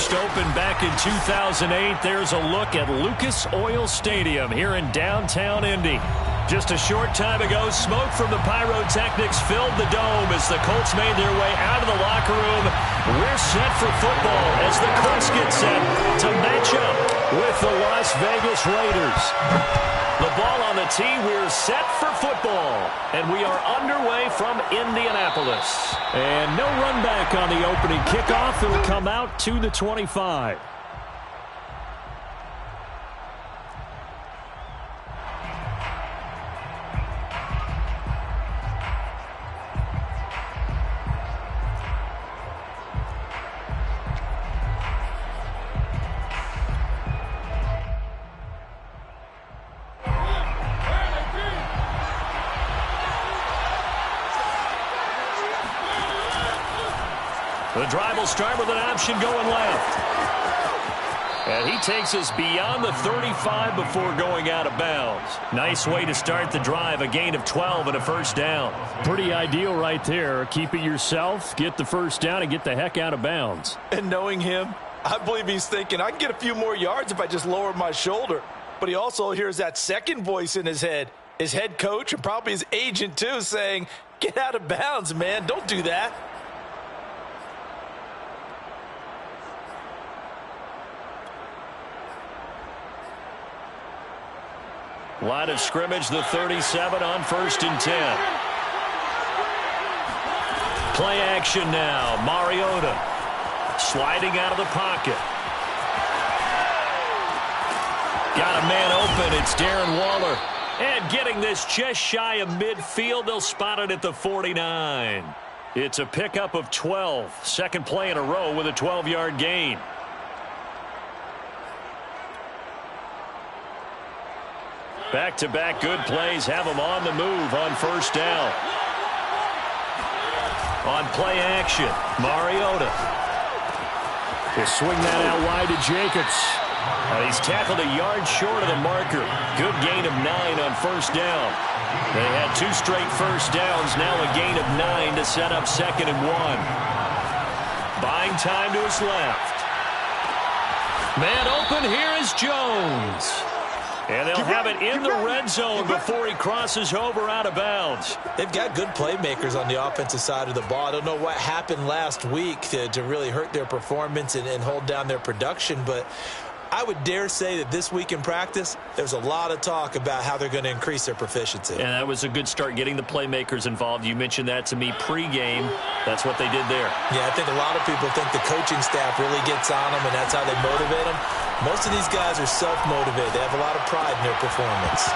first opened back in 2008. There's a look at Lucas Oil Stadium here in downtown Indy. Just a short time ago, smoke from the pyrotechnics filled the dome as the Colts made their way out of the locker room. We're set for football as the Colts get set to match up with the Las Vegas Raiders. The ball on the tee, we're set for football. And we are underway from Indianapolis. And no run back on the opening kickoff. It'll come out to the 25. The drive will start with an option going left. And he takes us beyond the 35 before going out of bounds. Nice way to start the drive, a gain of 12 and a first down. Pretty ideal right there. Keep it yourself, get the first down, and get the heck out of bounds. And knowing him, I believe he's thinking, I can get a few more yards if I just lower my shoulder. But he also hears that second voice in his head, his head coach and probably his agent too, saying, get out of bounds, man, don't do that. Line of scrimmage, the 37 on 1st and 10. Play action now. Mariota sliding out of the pocket. Got a man open. It's Darren Waller. And getting this just shy of midfield. They'll spot it at the 49. It's a pickup of 12. Second play in a row with a 12-yard gain. Back-to-back good plays have them on the move on first down. On play action, Mariota will swing that out wide to Jacobs. And he's tackled a yard short of the marker. Good gain of 9 on first down. They had 2 straight first downs, now a gain of 9 to set up 2nd and 1. Buying time to his left. Man open, here is Jones. And they'll have it in the red zone before he crosses over out of bounds. They've got good playmakers on the offensive side of the ball. I don't know what happened last week to really hurt their performance and hold down their production, but I would dare say that this week in practice, there's a lot of talk about how they're going to increase their proficiency. And that was a good start getting the playmakers involved. You mentioned that to me pregame. That's what they did there. Yeah, I think a lot of people think the coaching staff really gets on them, and that's how they motivate them. Most of these guys are self-motivated. They have a lot of pride in their performance.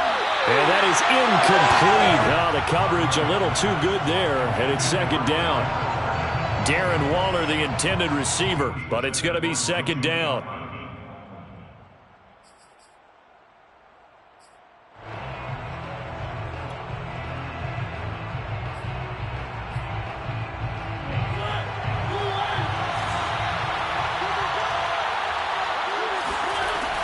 And that is incomplete. Now the coverage a little too good there, and it's 2nd down. Darren Waller, the intended receiver, but it's going to be 2nd down.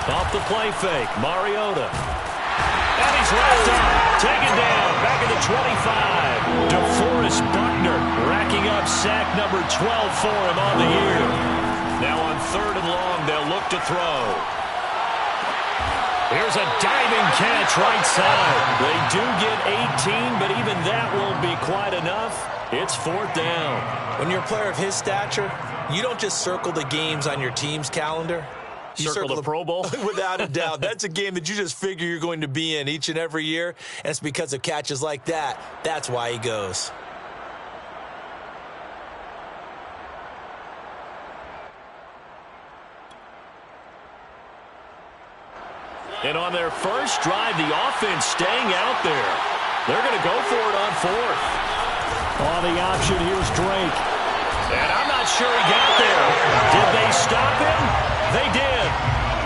Off the play fake, Mariota. And he's wrapped up, taken down, back at the 25. DeForest Buckner racking up sack number 12 for him on the year. Now on 3rd and long, they'll look to throw. Here's a diving catch right side. They do get 18, but even that won't be quite enough. It's 4th down. When you're a player of his stature, you don't just circle the games on your team's calendar. You circle the Pro Bowl? Without a doubt. That's a game that you just figure you're going to be in each and every year, and it's because of catches like that. That's why he goes. And on their first drive, the offense staying out there. They're going to go for it on 4th. On the option, here's Drake. And I'm not sure he got there. Did they stop him? They did.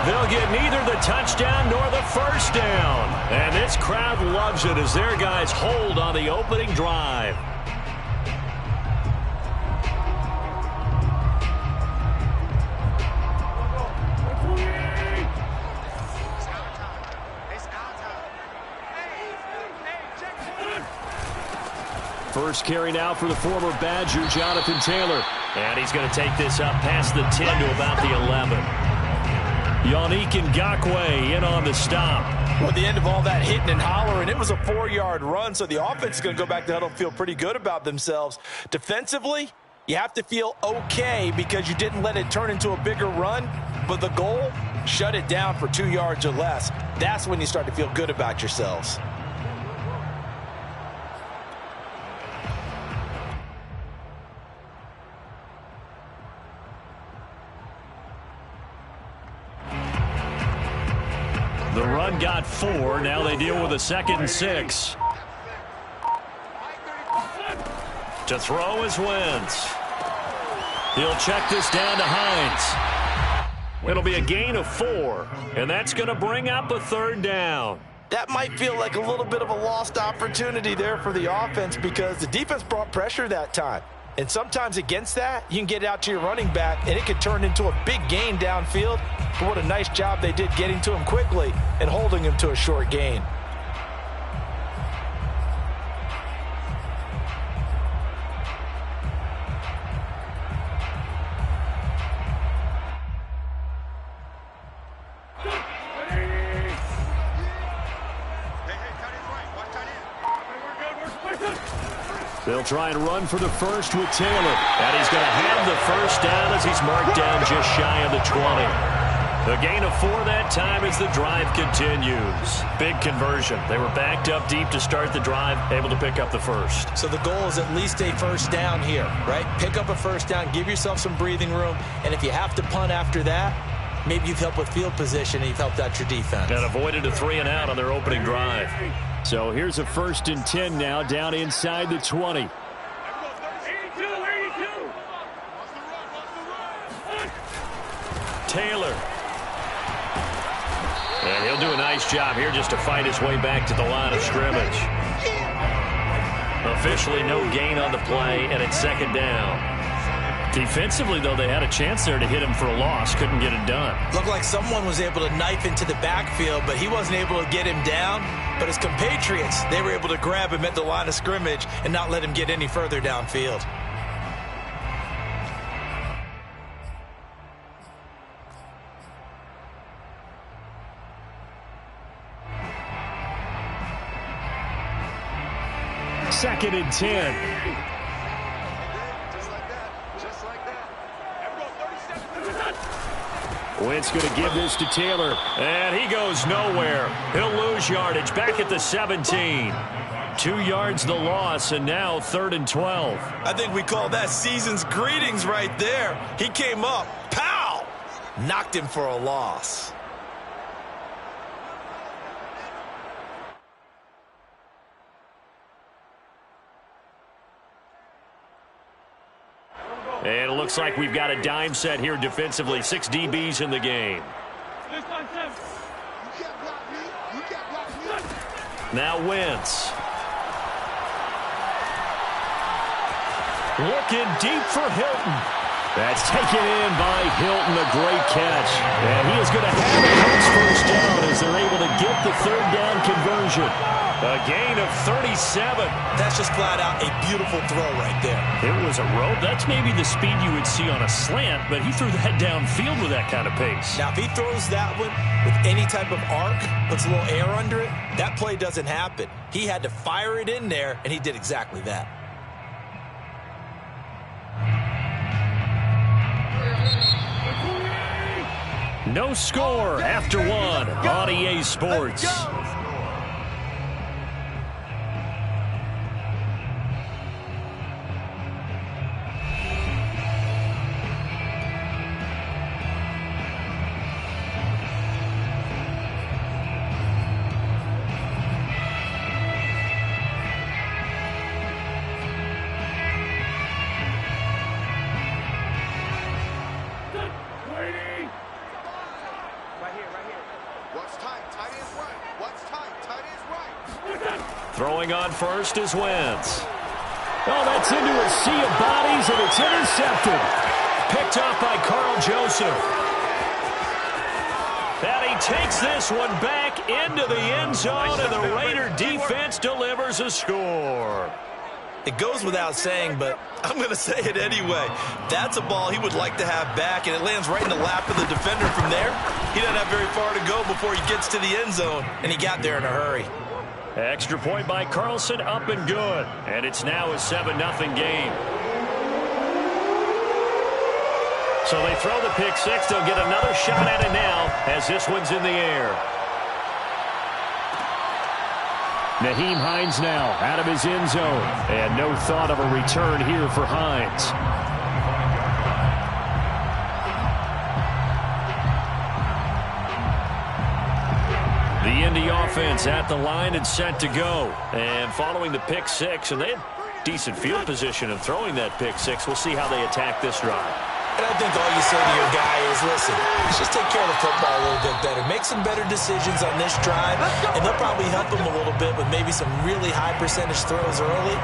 They'll get neither the touchdown nor the first down. And this crowd loves it as their guys hold on the opening drive. First carry now for the former Badger, Jonathan Taylor. And he's going to take this up past the 10 to about the 11. Yannick Ngakoue in on the stop. Well, at the end of all that hitting and hollering, it was a 4-yard run, so the offense is going to go back to huddle and feel pretty good about themselves. Defensively, you have to feel okay because you didn't let it turn into a bigger run, but the goal, shut it down for 2 yards or less. That's when you start to feel good about yourselves. The run got 4. Now they deal with a 2nd and 6. To throw is Wentz. He'll check this down to Hines. It'll be a gain of 4, and that's going to bring up a 3rd down. That might feel like a little bit of a lost opportunity there for the offense because the defense brought pressure that time. And sometimes against that, you can get out to your running back, and it could turn into a big gain downfield. But what a nice job they did getting to him quickly and holding him to a short gain. They'll try and run for the first with Taylor. And he's going to have the first down as he's marked down just shy of the 20. A gain of 4 that time as the drive continues. Big conversion. They were backed up deep to start the drive, able to pick up the first. So the goal is at least a first down here, right? Pick up a first down, give yourself some breathing room, and if you have to punt after that, maybe you've helped with field position and you've helped out your defense. And avoided a 3 and out on their opening drive. So here's a 1st and 10 now down inside the 20. Taylor. And he'll do a nice job here just to fight his way back to the line of scrimmage. Officially no gain on the play, and it's 2nd down. Defensively, though, they had a chance there to hit him for a loss. Couldn't get it done. Looked like someone was able to knife into the backfield, but he wasn't able to get him down. But his compatriots, they were able to grab him at the line of scrimmage and not let him get any further downfield. Second and 10. Wentz going to give this to Taylor, and he goes nowhere. He'll lose yardage back at the 17. 2 yards the loss, and now 3rd and 12. I think we call that season's greetings right there. He came up, pow! Knocked him for a loss. And it looks like we've got a dime set here defensively. 6 DBs in the game. Now Wentz. Looking deep for Hilton. That's taken in by Hilton, a great catch. And he is going to have a Colts first down as they're able to get the 3rd down conversion. A gain of 37. That's just flat out a beautiful throw right there. It was a rope. That's maybe the speed you would see on a slant, but he threw that downfield with that kind of pace. Now, if he throws that one with any type of arc, puts a little air under it, that play doesn't happen. He had to fire it in there, and he did exactly that. No score after 1 on EA Sports. Throwing on first is Wentz. Oh, that's into a sea of bodies, and it's intercepted. Picked off by Carl Joseph. And he takes this one back into the end zone, and the Raider defense delivers a score. It goes without saying, but I'm going to say it anyway. That's a ball he would like to have back, and it lands right in the lap of the defender from there. He doesn't have very far to go before he gets to the end zone, and he got there in a hurry. Extra point by Carlson, up and good. And it's now a 7-0 game. So they throw the pick six. They'll get another shot at it now as this one's in the air. Nyheim Hines now out of his end zone. And no thought of a return here for Hines. The Indy offense at the line and set to go. And following the pick six, and they had decent field position of throwing that pick six. We'll see how they attack this drive. And I think all you say to your guy is, listen, let's just take care of the football a little bit better. Make some better decisions on this drive, and they'll probably help him a little bit with maybe some really high percentage throws early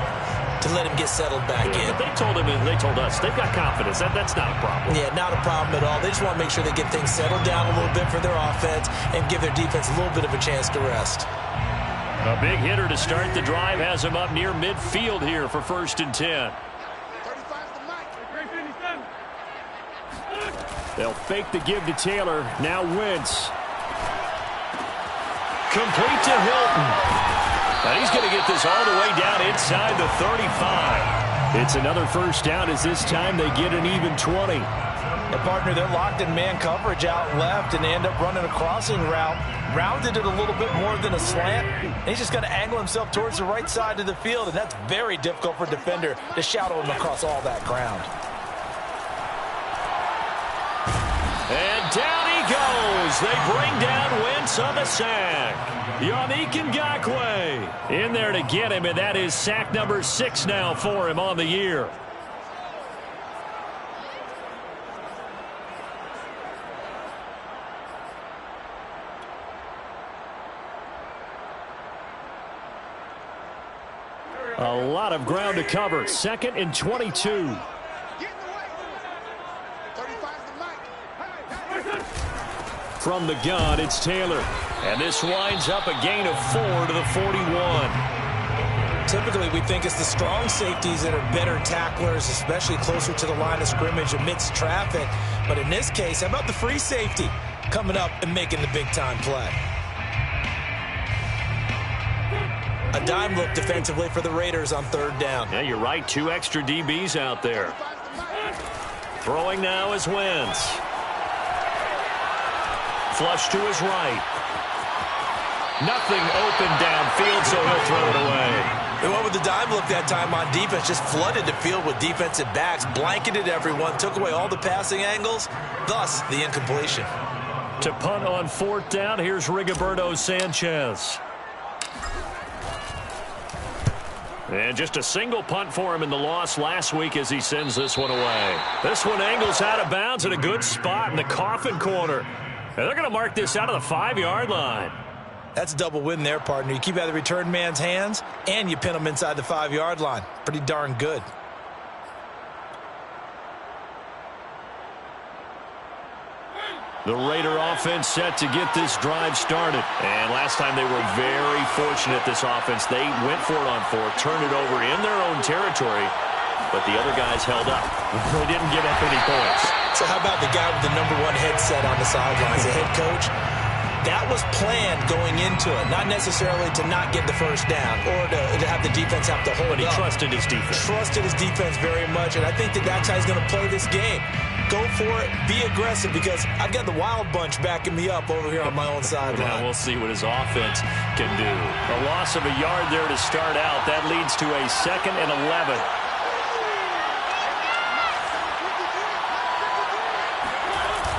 to let him get settled back in. But they told us they've got confidence. That's not a problem. Yeah, not a problem at all. They just want to make sure they get things settled down a little bit for their offense and give their defense a little bit of a chance to rest. A big hitter to start the drive has him up near midfield here for 1st and 10. They'll fake the give to Taylor. Now Wentz. Complete to Hilton. And he's going to get this all the way down inside the 35. It's another first down as this time they get an even 20. And partner, they're locked in man coverage out left, and they end up running a crossing route. Rounded it a little bit more than a slant. And he's just going to angle himself towards the right side of the field, and that's very difficult for a defender to shadow him across all that ground. And down he goes. They bring down Wentz on the sack. Yannick Ngakoue in there to get him, and that is sack number 6 now for him on the year. A lot of ground to cover. 2nd and 22. From the gun, it's Taylor. And this winds up a gain of 4 to the 41. Typically, we think it's the strong safeties that are better tacklers, especially closer to the line of scrimmage amidst traffic. But in this case, how about the free safety coming up and making the big-time play? A dime look defensively for the Raiders on 3rd down. Yeah, you're right. 2 extra DBs out there. Throwing now is Wentz. Flush to his right. Nothing open downfield, so he'll throw it away. They went with the dime look that time on defense, just flooded the field with defensive backs, blanketed everyone, took away all the passing angles, thus the incompletion. To punt on 4th down, here's Rigoberto Sanchez. And just a single punt for him in the loss last week as he sends this one away. This one angles out of bounds in a good spot in the coffin corner. And they're going to mark this out of the 5-yard line. That's a double win there, partner. You keep out of the return man's hands, and you pin him inside the 5-yard line. Pretty darn good. The Raider offense set to get this drive started. And last time they were very fortunate, this offense. They went for it on 4th, turned it over in their own territory, but the other guys held up. They didn't give up any points. So how about the guy with the #1 headset on the sidelines, the head coach? That was planned going into it, not necessarily to not get the first down or to have the defense have to hold up. But he trusted his defense. Trusted his defense very much, and I think that's how he's going to play this game. Go for it, be aggressive, because I've got the wild bunch backing me up over here on my own sideline. Now we'll see what his offense can do. A loss of a yard there to start out. That leads to a 2nd and 11.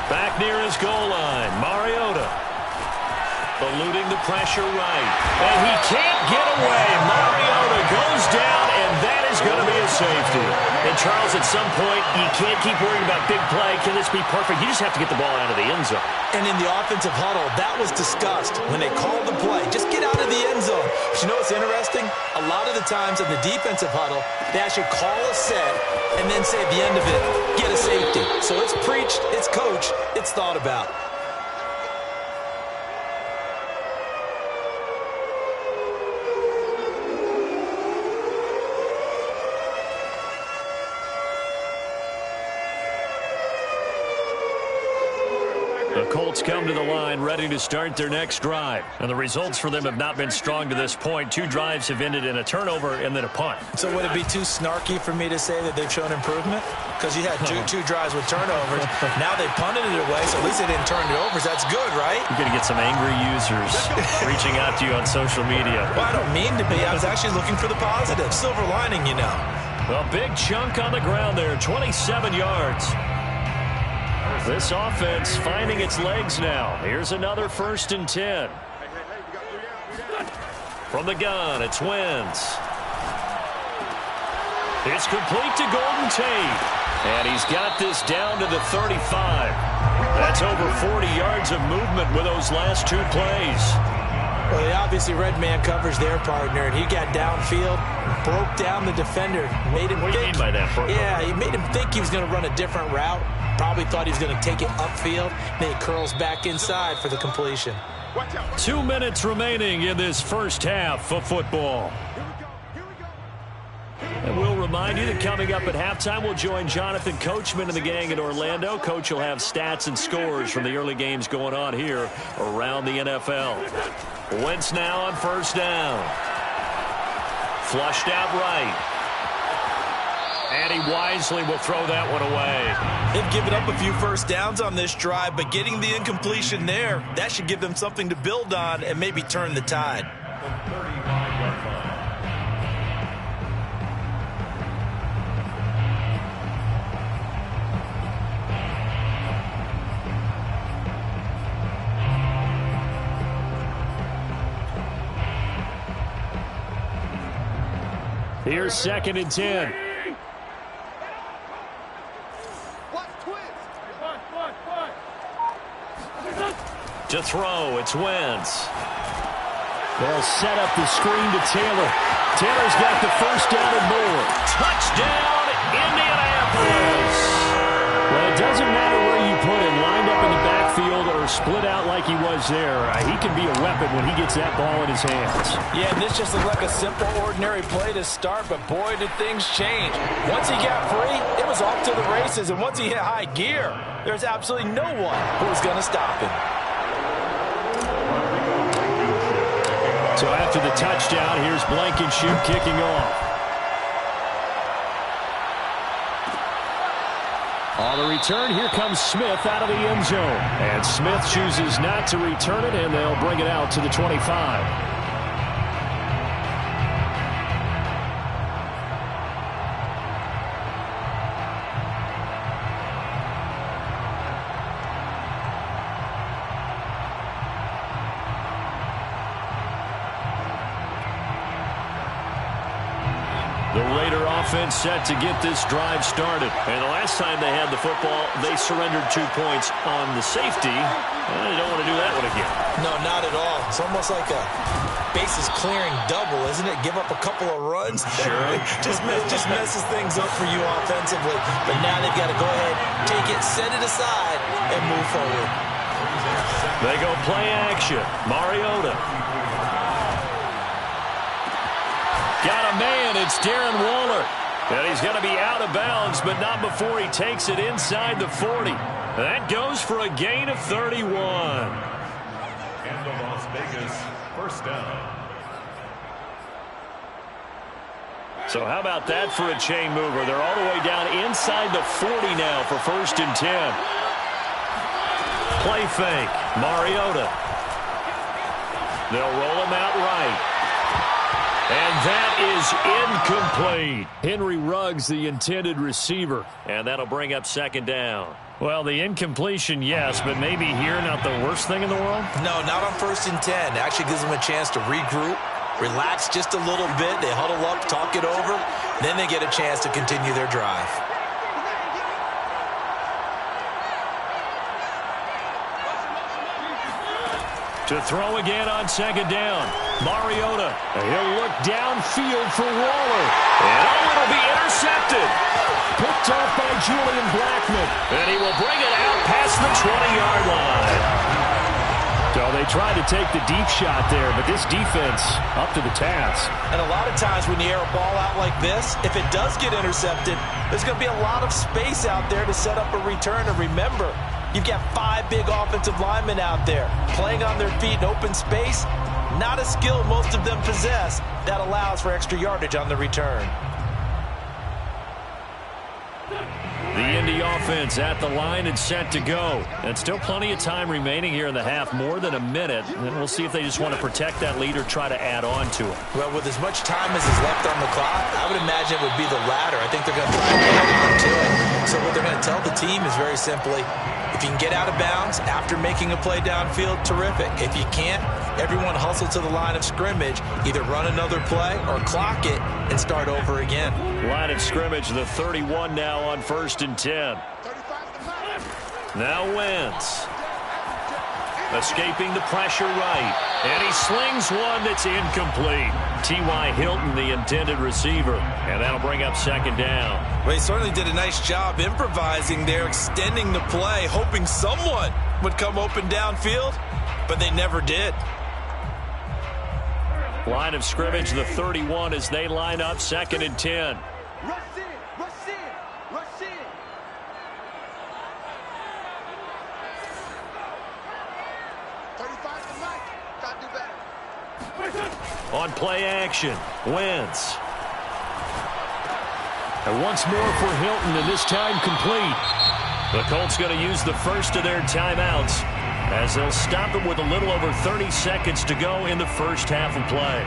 Back near his goal line, Mariota. Eluding the pressure right. And he can't get away. Mariota goes down, and that is going to be a safety. And, Charles, at some point, you can't keep worrying about big play. Can this be perfect? You just have to get the ball out of the end zone. And in the offensive huddle, that was discussed when they called the play. Just get out of the end zone. But you know what's interesting? A lot of the times in the defensive huddle, they actually call a set and then say at the end of it, get a safety. So it's preached, it's coached, it's thought about. The Colts come to the line ready to start their next drive. And the results for them have not been strong to this point. 2 drives have ended in a turnover and then a punt. So would it be too snarky for me to say that they've shown improvement? Because you had two drives with turnovers. Now they punted it away, so at least they didn't turn it over. So that's good, right? You're going to get some angry users reaching out to you on social media. Well, I don't mean to be. I was actually looking for the positive. Silver lining, you know. A big chunk on the ground there, 27 yards. This offense finding its legs now. Here's another 1st and 10. From the gun, it's Wentz. It's complete to Golden Tate. And he's got this down to the 35. That's over 40 yards of movement with those last 2 plays. Well, they obviously red man coverage their partner, and he got downfield, broke down the defender, made him think. What do you mean by that? Yeah, he made him think he was going to run a different route. Probably thought he was going to take it upfield. Then he curls back inside for the completion. 2 minutes remaining in this first half of football. And we'll remind you that coming up at halftime, we'll join Jonathan Coachman and the gang in Orlando. Coach will have stats and scores from the early games going on here around the NFL. Wentz now on 1st down. Flushed out right. And he wisely will throw that one away. They've given up a few first downs on this drive, but getting the incompletion there, that should give them something to build on and maybe turn the tide. Here's 2nd and 10. To throw, it's Wentz. They'll set up the screen to Taylor. Taylor's got the 1st down and more. Touchdown, Indianapolis! Well, it doesn't matter where you put him, lined up in the backfield or split out like he was there. He can be a weapon when he gets that ball in his hands. Yeah, and this just looked like a simple, ordinary play to start, but boy, did things change. Once he got free, it was off to the races, and once he hit high gear, there's absolutely no one who was going to stop him. So after the touchdown, here's Blankenship kicking off. On the return, here comes Smith out of the end zone. And Smith chooses not to return it, and they'll bring it out to the 25. The Raider offense set to get this drive started. And the last time they had the football, they surrendered 2 points on the safety. And they don't want to do that one again. No, not at all. It's almost like a bases clearing double, isn't it? Give up a couple of runs. Sure. just messes things up for you offensively. But now they've got to go ahead, take it, set it aside, and move forward. They go play action. Mariota. Got a man, it's Darren Waller. And he's going to be out of bounds, but not before he takes it inside the 40. That goes for a gain of 31. And the Las Vegas 1st down. So how about that for a chain mover? They're all the way down inside the 40 now for 1st and 10. Play fake, Mariota. They'll roll him out right. And that is incomplete. Henry Ruggs, the intended receiver. And that'll bring up 2nd down. Well, the incompletion, yes, but maybe here not the worst thing in the world? No, not on 1st and 10. It actually gives them a chance to regroup, relax just a little bit. They huddle up, talk it over. Then they get a chance to continue their drive. To throw again on 2nd down. Mariota. He'll look downfield for Waller. And it'll be intercepted. Picked off by Julian Blackmon. And he will bring it out past the 20-yard line. So they tried to take the deep shot there, but this defense up to the task. And a lot of times when you air a ball out like this, if it does get intercepted, there's going to be a lot of space out there to set up a return. And remember, You've got 5 big offensive linemen out there playing on their feet in open space. Not a skill most of them possess that allows for extra yardage on the return. The Indy offense at the line and set to go. And still plenty of time remaining here in the half, more than a minute. And we'll see if they just want to protect that lead or try to add on to it. Well, with as much time as is left on the clock, I would imagine it would be the latter. I think they're going to try and add on to it. So what they're going to tell the team is very simply, if you can get out of bounds after making a play downfield, terrific. If you can't, everyone hustle to the line of scrimmage, either run another play or clock it and start over again. Line of scrimmage, the 31 now on 1st and 10. Now Wentz. Escaping the pressure right. And he slings one that's incomplete. T.Y. Hilton, the intended receiver. And that'll bring up 2nd down. Well, he certainly did a nice job improvising there, extending the play, hoping someone would come open downfield, but they never did. Line of scrimmage, the 31 as they line up 2nd and 10. Rush in, rush in, rush in. On play action, Wentz. And once more for Hilton, and this time complete. The Colts going to use the first of their timeouts as they'll stop it with a little over 30 seconds to go in the first half of play.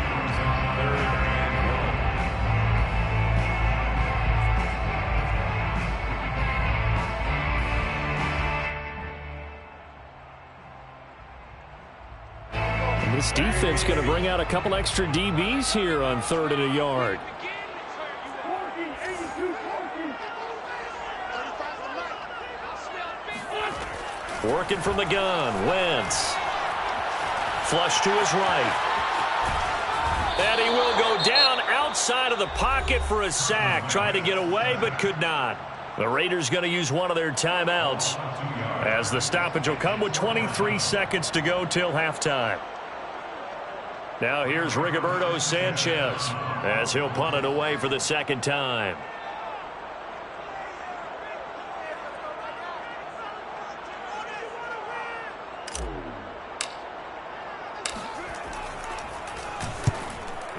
And this defense going to bring out a couple extra DBs here on 3rd and a yard. Working from the gun, Wentz. Flush to his right. And he will go down outside of the pocket for a sack. Tried to get away, but could not. The Raiders going to use one of their timeouts as the stoppage will come with 23 seconds to go till halftime. Now here's Rigoberto Sanchez as he'll punt it away for the 2nd time.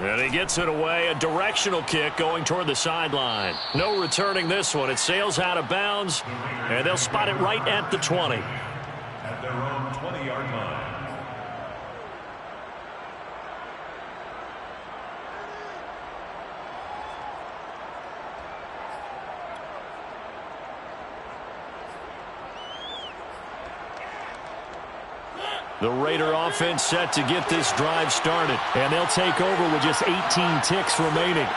And he gets it away, a directional kick going toward the sideline. No returning this one. It sails out of bounds, and they'll spot it right at the 20. At their own 20-yard line. The Raider offense set to get this drive started, and they'll take over with just 18 ticks remaining.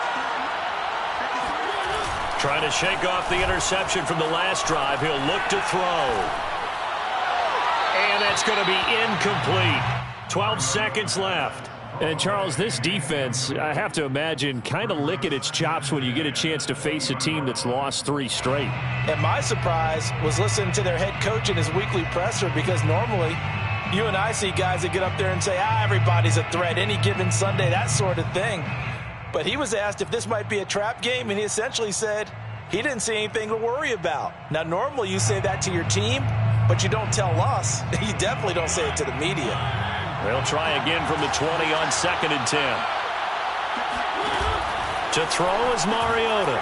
Trying to shake off the interception from the last drive. He'll look to throw. And that's going to be incomplete. 12 seconds left. And, Charles, this defense, I have to imagine, kind of licking its chops when you get a chance to face a team that's lost 3 straight. And my surprise was listening to their head coach in his weekly presser, because normally you and I see guys that get up there and say, everybody's a threat any given Sunday, that sort of thing. But he was asked if this might be a trap game, and he essentially said he didn't see anything to worry about. Now, normally you say that to your team, but you don't tell us. You definitely don't say it to the media. They'll try again from the 20 on 2nd and 10. To throw is Mariota.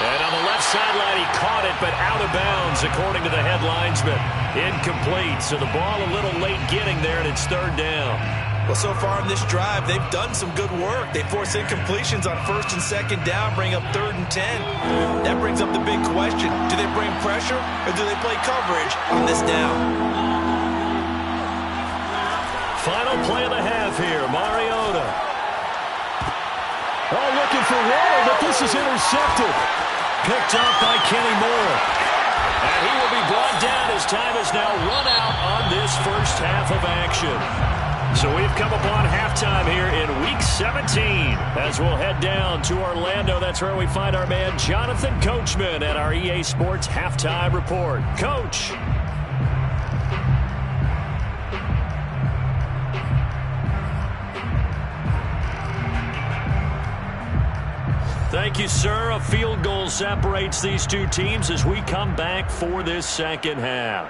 And on the left sideline, he caught it, but out of bounds, according to the head linesman. Incomplete, so the ball a little late getting there, and it's 3rd down. Well, so far in this drive, they've done some good work. They force incompletions on 1st and 2nd down, bring up 3rd and 10. That brings up the big question. Do they bring pressure, or do they play coverage on this down? Final play of the half here, Mariota. Oh, looking for Waller, but this is intercepted. Picked up by Kenny Moore. And he will be brought down as time is now run out on this first half of action. So we've come upon halftime here in Week 17 as we'll head down to Orlando. That's where we find our man Jonathan Coachman at our EA Sports Halftime Report. Coach. Thank you, sir. A field goal separates these two teams as we come back for this second half.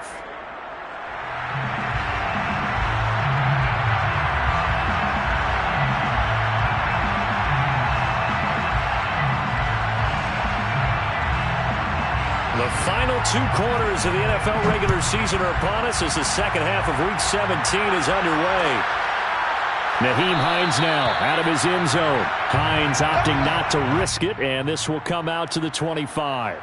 The final 2 quarters of the NFL regular season are upon us as the second half of Week 17 is underway. Nyheim Hines now out of his end zone. Hines opting not to risk it, and this will come out to the 25.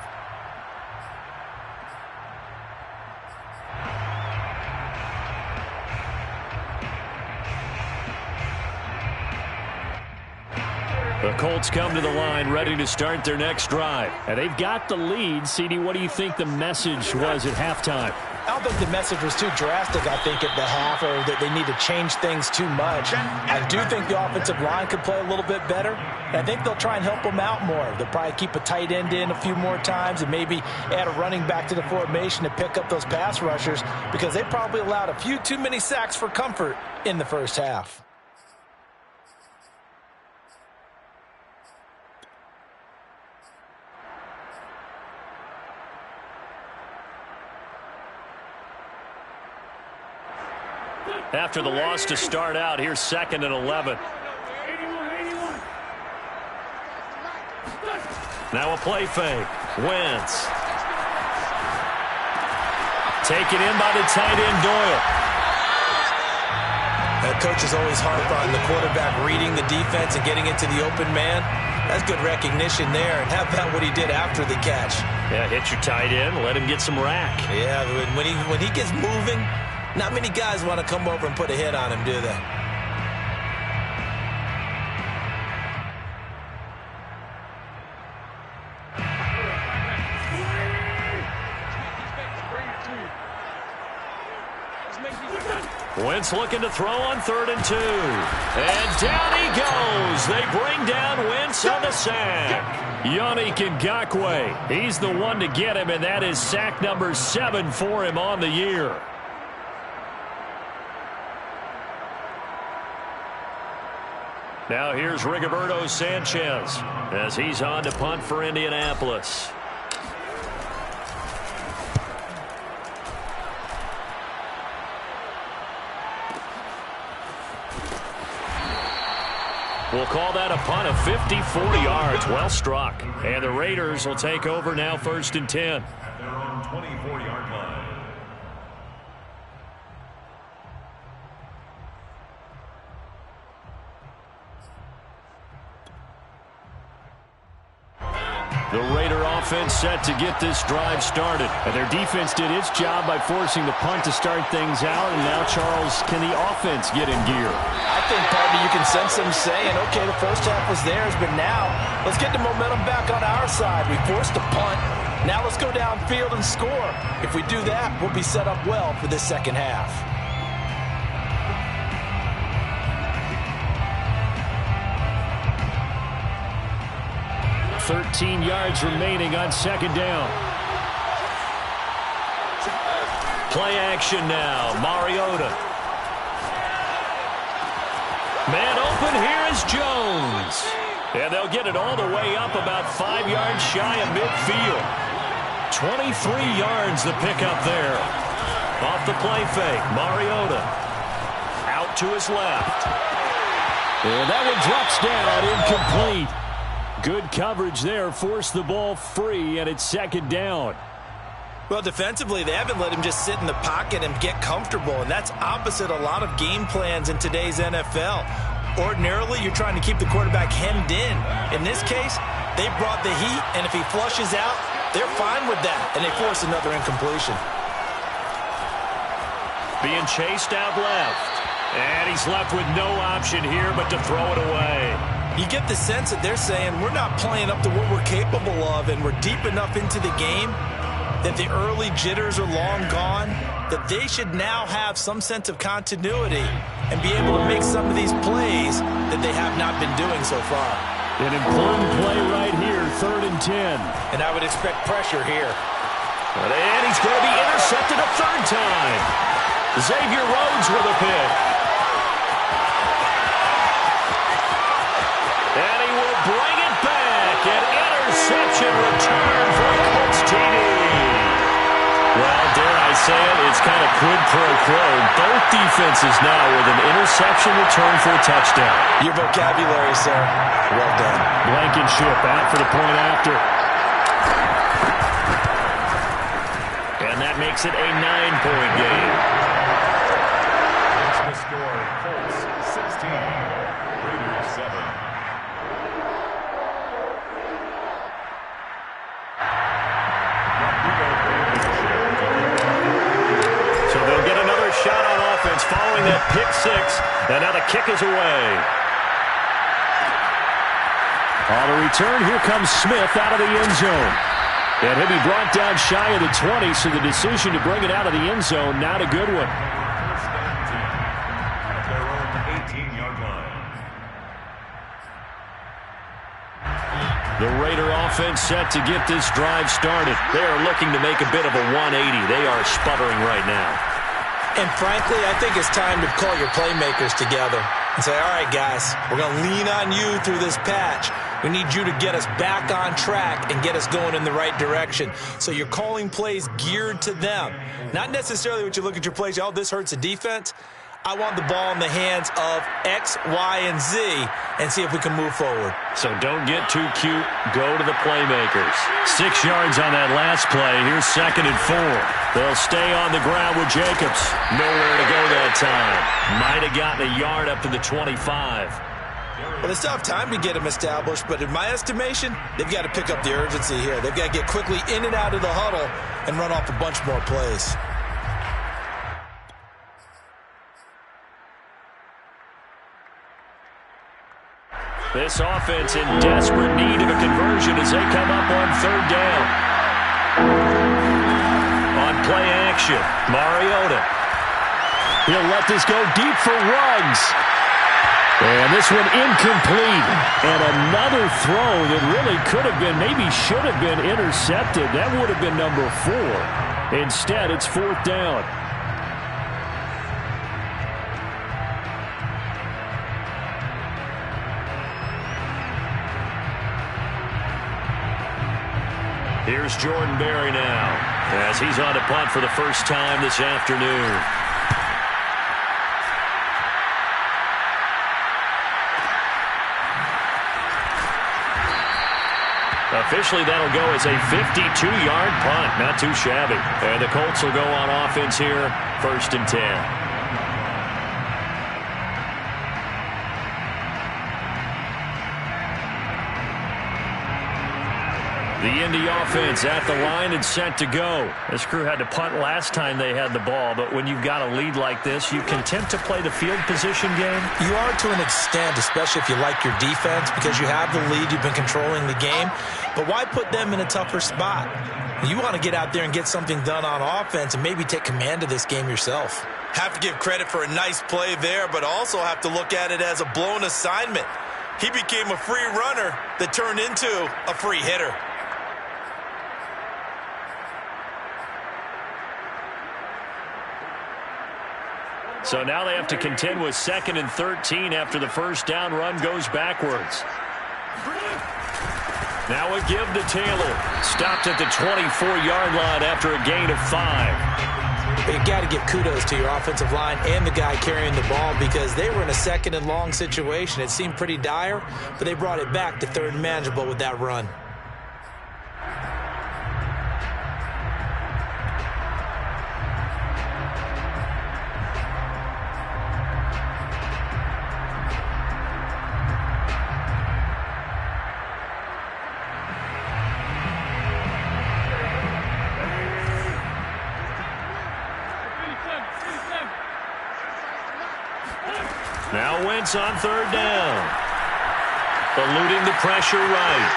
The Colts come to the line ready to start their next drive. And they've got the lead. CD, what do you think the message was at halftime? I don't think the message was too drastic, I think, at the half, or that they need to change things too much. I do think the offensive line could play a little bit better. And I think they'll try and help them out more. They'll probably keep a tight end in a few more times and maybe add a running back to the formation to pick up those pass rushers, because they probably allowed a few too many sacks for comfort in the first half. After the loss to start out, here's 2nd and 11. Now a play fake. Wentz. Taken in by the tight end, Doyle. Coaches always harp on the quarterback reading the defense and getting into the open man. That's good recognition there. And how about what he did after the catch? Yeah, hit your tight end, let him get some rack. Yeah, when he gets moving, not many guys want to come over and put a hit on him, do they? Wentz looking to throw on 3rd and 2. And down he goes. They bring down Wentz on the sack. Yannick Ngakoue. He's the one to get him, and that is sack number 7 for him on the year. Now here's Rigoberto Sanchez as he's on to punt for Indianapolis. We'll call that a punt of 54 yards. Well struck. And the Raiders will take over now 1st and 10. At their own 24-yard line. The Raider offense set to get this drive started. And their defense did its job by forcing the punt to start things out. And now, Charles, can the offense get in gear? I think, partner, you can sense them saying, okay, the first half was theirs, but now let's get the momentum back on our side. We forced a punt. Now let's go downfield and score. If we do that, we'll be set up well for this second half. 13 yards remaining on 2nd down. Play action now. Mariota. Man open. Here is Jones. And they'll get it all the way up about 5 yards shy of midfield. 23 yards the pickup there. Off the play fake. Mariota. Out to his left. And that one drops down incomplete. Good coverage there. Forced the ball free, and it's 2nd down. Well, defensively, they haven't let him just sit in the pocket and get comfortable, and that's opposite a lot of game plans in today's NFL. Ordinarily, you're trying to keep the quarterback hemmed in. In this case, they brought the heat, and if he flushes out, they're fine with that, and they force another incompletion. Being chased out left, and he's left with no option here but to throw it away. You get the sense that they're saying we're not playing up to what we're capable of, and we're deep enough into the game that the early jitters are long gone, that they should now have some sense of continuity and be able to make some of these plays that they have not been doing so far. An important play right here, 3rd and 10. And I would expect pressure here. And he's going to be intercepted a 3rd time. Xavier Rhodes with a pick. And he will bring it back. interception return for a Colts TD. Well, dare I say it, it's kind of quid pro quo. Both defenses now with an interception return for a touchdown. Your vocabulary, sir. Well done. Blankenship out for the point after. And that makes it a 9-point game. That's the score. Colts 16, Raiders 7. So they'll get another shot on offense following that pick six. And now the kick is away. On the return, here comes Smith out of the end zone. And he'll be brought down shy of the 20, so the decision to bring it out of the end zone, not a good one. At their own 18-yard line. The Raider offense set to get this drive started. They are looking to make a bit of a 180. They are sputtering right now. And frankly, I think it's time to call your playmakers together and say, all right, guys, we're going to lean on you through this patch. We need you to get us back on track and get us going in the right direction. So you're calling plays geared to them. Not necessarily what you look at your plays, oh, this hurts the defense. I want the ball in the hands of X, Y, and Z and see if we can move forward. So don't get too cute. Go to the playmakers. 6 yards on that last play. Here's 2nd and 4. They'll stay on the ground with Jacobs. Nowhere to go that time. Might have gotten a yard up to the 25. Well, they still have time to get them established, but in my estimation, they've got to pick up the urgency here. They've got to get quickly in and out of the huddle and run off a bunch more plays. This offense in desperate need of a conversion as they come up on 3rd down. On play action, Mariota. He'll let this go deep for Ruggs. And this one incomplete. And another throw that really could have been, maybe should have been intercepted. That would have been number 4. Instead, it's 4th down. Here's Jordan Berry now as he's on to punt for the first time this afternoon. Officially, that'll go as a 52-yard punt. Not too shabby. And the Colts will go on offense here, 1st and 10. The Indy offense at the line and set to go. This crew had to punt last time they had the ball, but when you've got a lead like this, you content to play the field position game? You are to an extent, especially if you like your defense, because you have the lead, you've been controlling the game. But why put them in a tougher spot? You want to get out there and get something done on offense and maybe take command of this game yourself. Have to give credit for a nice play there, but also have to look at it as a blown assignment. He became a free runner that turned into a free hitter. So now they have to contend with 2nd and 13 after the first down run goes backwards. Now a give to Taylor. Stopped at the 24-yard line after a gain of 5. You got to give kudos to your offensive line and the guy carrying the ball because they were in a 2nd and long situation. It seemed pretty dire, but they brought it back to 3rd and manageable with that run. Now Wentz on 3rd down. Eluding the pressure right.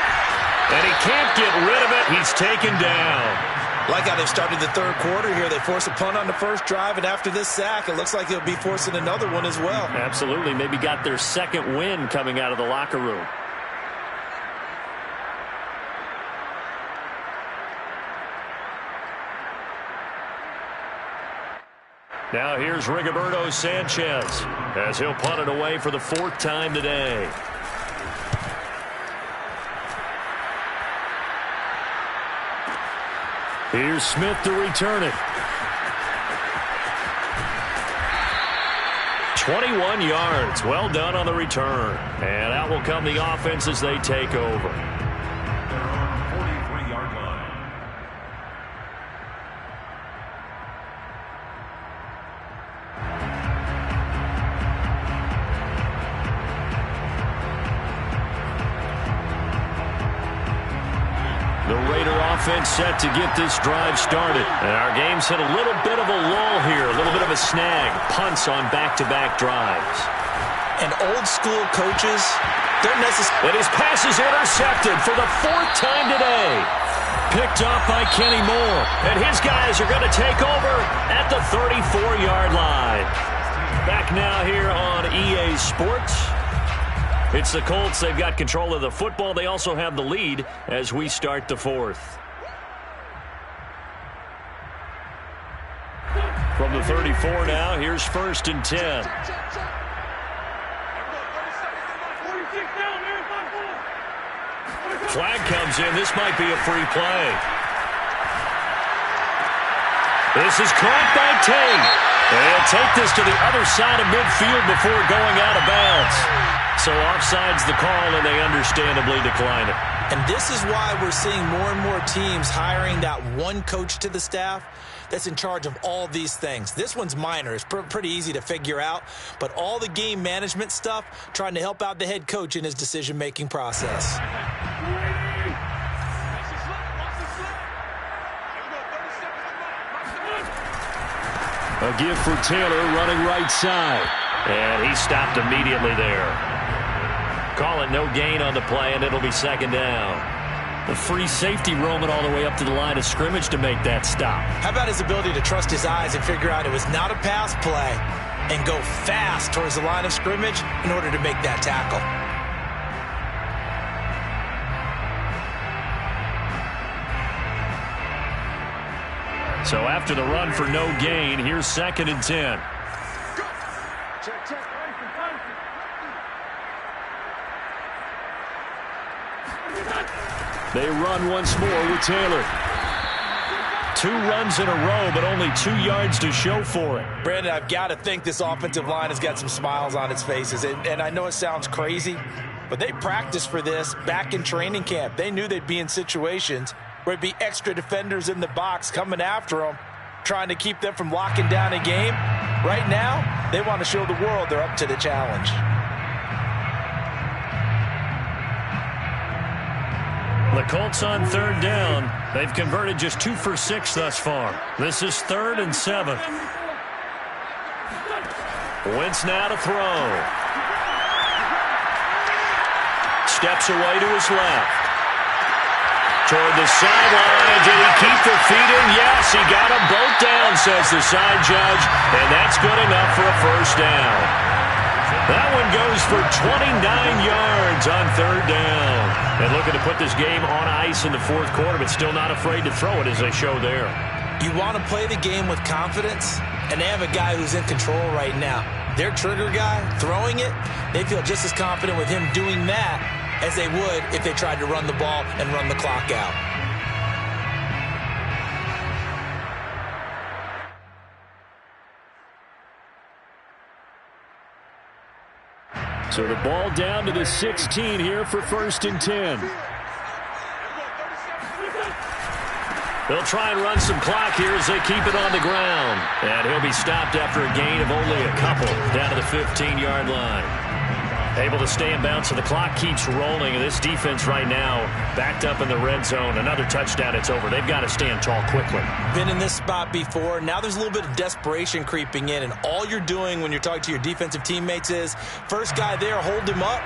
And he can't get rid of it. He's taken down. Like how they started the 3rd quarter here. They forced a punt on the first drive, and after this sack, it looks like they'll be forcing another one as well. Absolutely. Maybe got their 2nd win coming out of the locker room. Now here's Rigoberto Sanchez as he'll punt it away for the 4th time today. Here's Smith to return it. 21 yards. Well done on the return. And out will come the offense as they take over. They're on the 43-yard line. The Raider offense set to get this drive started. And our game's hit a little bit of a lull here, a little bit of a snag. Punts on back-to-back drives. And old-school coaches, they're necessary. And his pass is intercepted for the 4th time today. Picked off by Kenny Moore. And his guys are going to take over at the 34-yard line. Back now here on EA Sports. It's the Colts. They've got control of the football. They also have the lead as we start the 4th. From the 34 now, here's 1st and 10. Flag comes in. This might be a free play. This is caught by Tate. They'll take this to the other side of midfield before going out of bounds. So offside's the call, and they understandably decline it. And this is why we're seeing more and more teams hiring that one coach to the staff that's in charge of all these things. This one's minor. It's pretty easy to figure out. But all the game management stuff, trying to help out the head coach in his decision-making process. A give for Taylor running right side. And he stopped immediately there. Call it no gain on the play, and it'll be 2nd down. The free safety roaming all the way up to the line of scrimmage to make that stop. How about his ability to trust his eyes and figure out it was not a pass play and go fast towards the line of scrimmage in order to make that tackle? So after the run for no gain, here's 2nd and 10. Check. They run once more with Taylor. 2 runs in a row, but only 2 yards to show for it. Brandon, I've got to think this offensive line has got some smiles on its faces. And I know it sounds crazy, but they practiced for this back in training camp. They knew they'd be in situations where it'd be extra defenders in the box coming after them, trying to keep them from locking down a game. Right now, they want to show the world they're up to the challenge. The Colts on 3rd down. They've converted just 2 for 6 thus far. This is 3rd and 7. Wentz now to throw. Steps away to his left. Toward the sideline. Did he keep the feet in? Yes, he got them both down, says the side judge. And that's good enough for a 1st down. That one goes for 29 yards on 3rd down. And looking to put this game on ice in the 4th quarter, but still not afraid to throw it as they show there. You want to play the game with confidence, and they have a guy who's in control right now. Their trigger guy, throwing it, they feel just as confident with him doing that as they would if they tried to run the ball and run the clock out. So the ball down to the 16 here for 1st and 10. They'll try and run some clock here as they keep it on the ground. And he'll be stopped after a gain of only a couple down to the 15-yard line. Able to stay in bounds, so the clock keeps rolling. And this defense right now backed up in the red zone. Another touchdown, it's over. They've got to stand tall quickly. Been in this spot before. Now there's a little bit of desperation creeping in, and all you're doing when you're talking to your defensive teammates is first guy there, hold him up.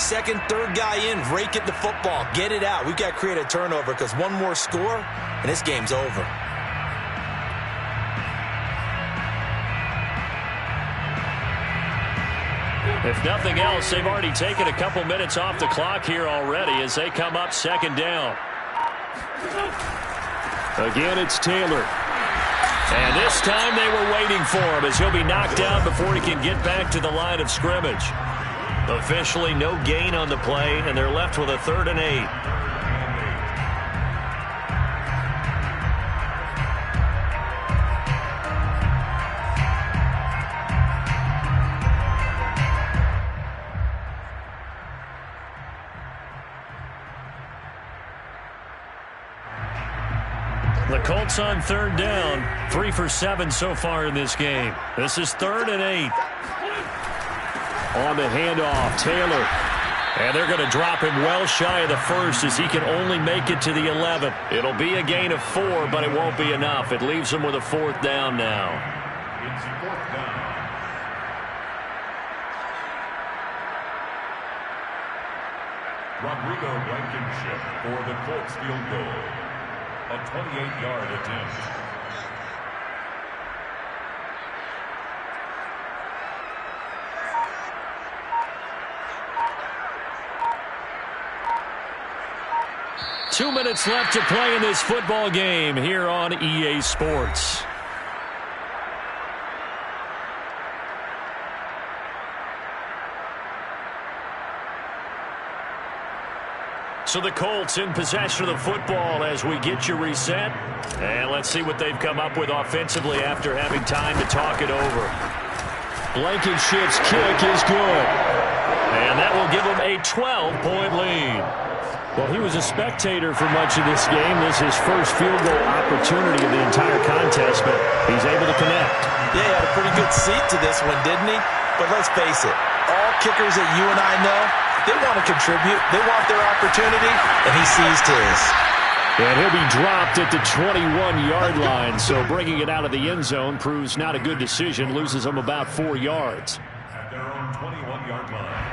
Second, third guy in, rake at the football. Get it out. We've got to create a turnover because one more score, and this game's over. If nothing else, they've already taken a couple minutes off the clock here already as they come up 2nd down. Again, it's Taylor. And this time they were waiting for him as he'll be knocked down before he can get back to the line of scrimmage. Officially no gain on the play, and they're left with a 3rd and 8. The Colts on third down, 3 for 7 so far in this game. This is 3rd and 8. On the handoff, Taylor. And they're going to drop him well shy of the first as he can only make it to the 11. It'll be a gain of 4, but it won't be enough. It leaves him with a 4th down now. It's 4th down. Rodrigo Blankenship for the Colts field goal. A 28-yard attempt. Two minutes left to play in this football game here on EA Sports. So the Colts in possession of the football as we get you reset. And let's see what they've come up with offensively after having time to talk it over. Blankenship's kick is good. And that will give them a 12-point lead. Well, he was a spectator for much of this game. This is his first field goal opportunity of the entire contest, but he's able to connect. Yeah, he had a pretty good seat to this one, didn't he? But let's face it, all kickers that you and I know, they want to contribute. They want their opportunity, and he seized his. And he'll be dropped at the 21-yard line, so bringing it out of the end zone proves not a good decision, loses them about 4 yards. At their own 21-yard line.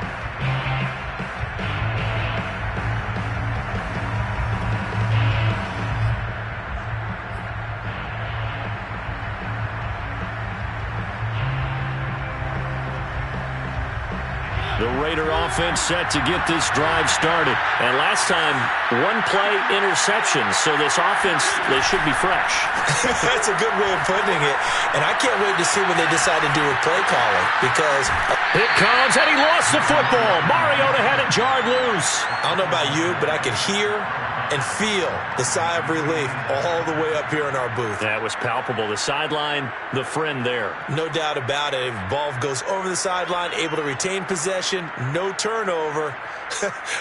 The Raider offense set to get this drive started. And last time, one play interception. So this offense, they should be fresh. That's a good way of putting it. And I can't wait to see what they decide to do with play calling. Because it comes, and he lost the football. Mariota had it jarred loose. I don't know about you, but I could hear and feel the sigh of relief all the way up here in our booth. That was palpable. The sideline, the friend there. No doubt about it. If the ball goes over the sideline, able to retain possession, no turnover.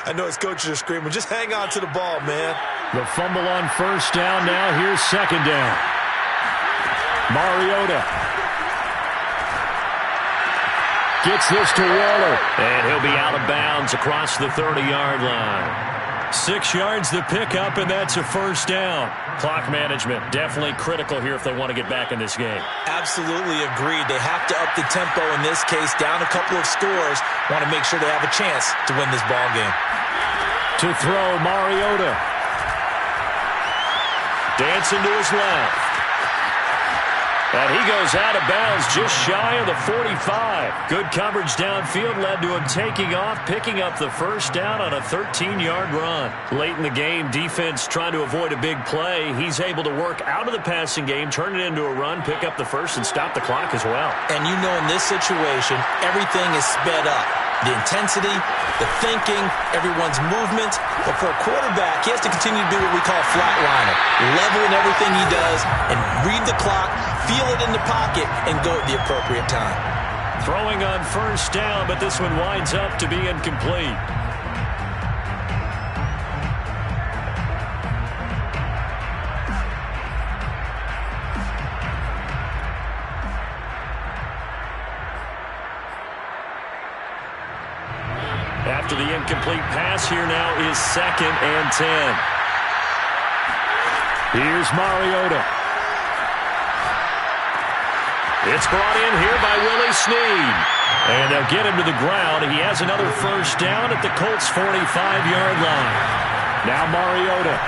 I know his coaches are screaming, just hang on to the ball, man. The fumble on first down now. Here's second down. Mariota gets this to Waller. And he'll be out of bounds across the 30-yard line. 6 yards the pickup, and that's a first down. Clock management definitely critical here if they want to get back in this game. Absolutely agreed. They have to up the tempo in this case, down a couple of scores. Want to make sure they have a chance to win this ball game. To throw, Mariota. Dancing to his left. And he goes out of bounds just shy of the 45. Good coverage downfield led to him taking off, picking up the first down on a 13-yard run. Late in the game, defense trying to avoid a big play. He's able to work out of the passing game, turn it into a run, pick up the first, and stop the clock as well. And you know in this situation, everything is sped up. The intensity, the thinking, everyone's movement. But for a quarterback, he has to continue to do what we call flatliner. Level in everything he does and read the clock, feel it in the pocket, and go at the appropriate time. Throwing on first down, but this one winds up to be incomplete. After the incomplete pass, here now is 2nd and 10. Here's Mariota. It's brought in here by Willie Snead. And they'll get him to the ground. He has another first down at the Colts' 45-yard line. Now Mariota.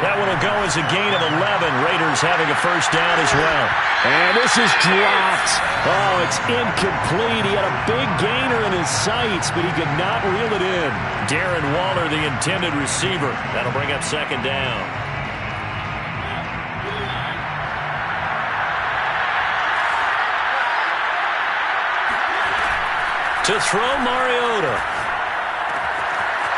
That one will go as a gain of 11. Raiders having a first down as well. And this is dropped. Oh, it's incomplete. He had a big gainer in his sights, but he could not reel it in. Darren Waller, the intended receiver. That'll bring up second down. To throw, Mariota.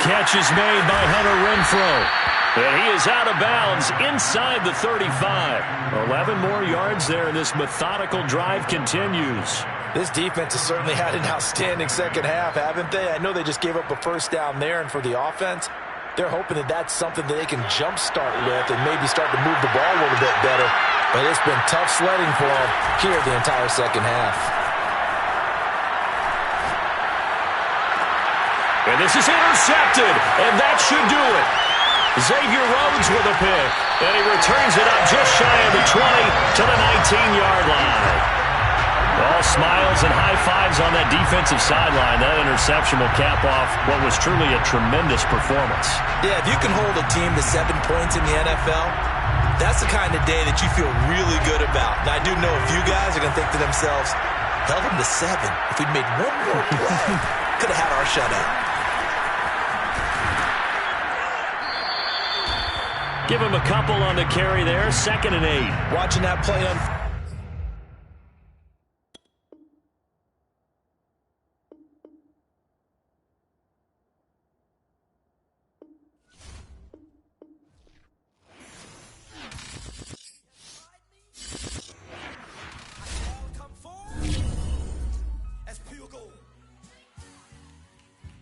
Catch is made by Hunter Renfrow. And he is out of bounds inside the 35. 11 more yards there, and this methodical drive continues. This defense has certainly had an outstanding second half, haven't they? I know they just gave up a first down there, and for the offense, They're hoping that that's something that they can jumpstart with and maybe start to move the ball a little bit better. But it's been tough sledding for them here the entire second half. And this is intercepted, and that should do it. Xavier Rhodes with a pick, and he returns it up just shy of the 20 to the 19-yard line. All smiles and high fives on that defensive sideline. That interception will cap off what was truly a tremendous performance. Yeah, if you can hold a team to 7 points in the NFL, that's the kind of day that you feel really good about. Now, I do know a few guys are going to think to themselves, held them to 7. If we'd made one more play, could have had our shutout. Give him a couple on the carry there, 2nd and 8. Watching that play on.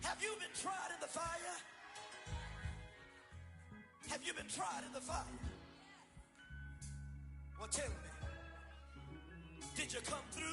Have you been tried in the fire? Have you been tried in the fire? Well, tell me, did you come through?